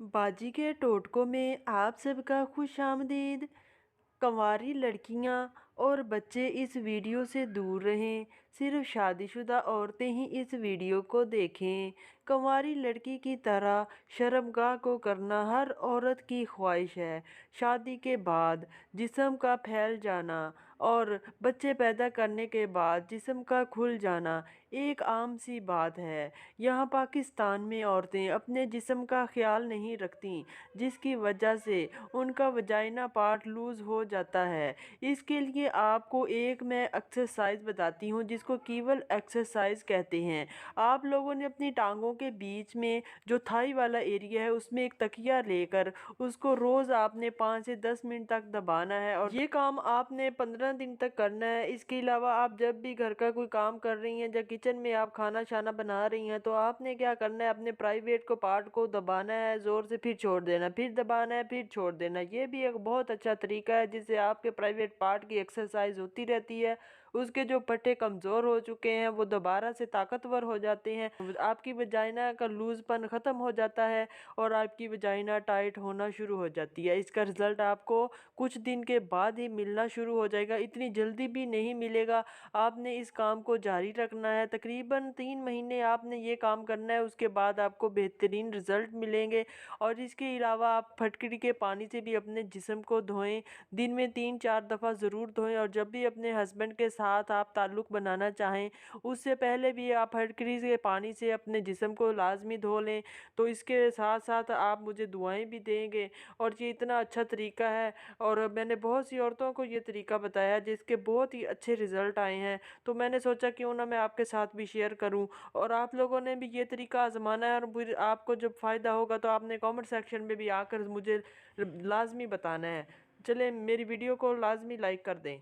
बाजी के टोटकों में आप सबका खुशामदीद। कंवारी लड़कियां और बच्चे इस वीडियो से दूर रहें। सिर्फ शादीशुदा औरतें ही इस वीडियो को देखें। कंवारी लड़की की तरह शर्मगाह को करना हर औरत की ख्वाहिश है। शादी के बाद जिस्म का फैल जाना और बच्चे पैदा करने के बाद जिस्म का खुल जाना एक आम सी बात है। यहाँ पाकिस्तान में औरतें अपने जिस्म का ख्याल नहीं रखती, जिसकी वजह से उनका वजाइना पार्ट लूज़ हो जाता है। इसके लिए आपको एक मैं एक्सरसाइज बताती हूँ जिसको कीवल एक्सरसाइज कहते हैं। आप लोगों ने अपनी टांगों के बीच में जो थाई वाला एरिया है उसमें एक तकिया लेकर उसको रोज़ आपने 5 से 10 मिनट तक दबाना है और ये काम आपने 15 दिन तक करना है। इसके अलावा आप जब भी घर का कोई काम कर रही हैं या किचन में आप खाना शाना बना रही हैं तो आपने क्या करना है, अपने प्राइवेट को पार्ट को दबाना है ज़ोर से, फिर छोड़ देना, फिर दबाना है, फिर छोड़ देना। ये भी एक बहुत अच्छा तरीका है जिससे आपके प्राइवेट पार्ट की एक्सरसाइज होती रहती है। उसके जो पट्टे कमज़ोर हो चुके हैं वो दोबारा से ताकतवर हो जाते हैं। आपकी वजाइना का लूज़पन ख़त्म हो जाता है और आपकी वजाइना टाइट होना शुरू हो जाती है। इसका रिज़ल्ट आपको कुछ दिन के बाद ही मिलना शुरू हो जाएगा, इतनी जल्दी भी नहीं मिलेगा। आपने इस काम को जारी रखना है, तकरीबन 3 महीने आपने ये काम करना है, उसके बाद आपको बेहतरीन रिज़ल्ट मिलेंगे। और इसके अलावा आप फटकड़ी के पानी से भी अपने जिस्म को धोएं, दिन में 3-4 दफ़ा ज़रूर धोएं। और जब भी अपने हस्बैंड के साथ आप ताल्लुक़ बनाना चाहें उससे पहले भी आप फटकड़ी के पानी से अपने जिस्म को लाजमी धो लें। तो इसके साथ साथ आप मुझे दुआएं भी देंगे और ये इतना अच्छा तरीका है और मैंने बहुत सी औरतों को ये तरीका बताया जिसके बहुत ही अच्छे रिज़ल्ट आए हैं। तो मैंने सोचा क्यों ना मैं आपके साथ भी शेयर करूं और आप लोगों ने भी ये तरीका आजमाना है और फिर आपको जब फ़ायदा होगा तो आपने कमेंट सेक्शन में भी आकर मुझे लाजमी बताना है। चलें, मेरी वीडियो को लाजमी लाइक कर दें।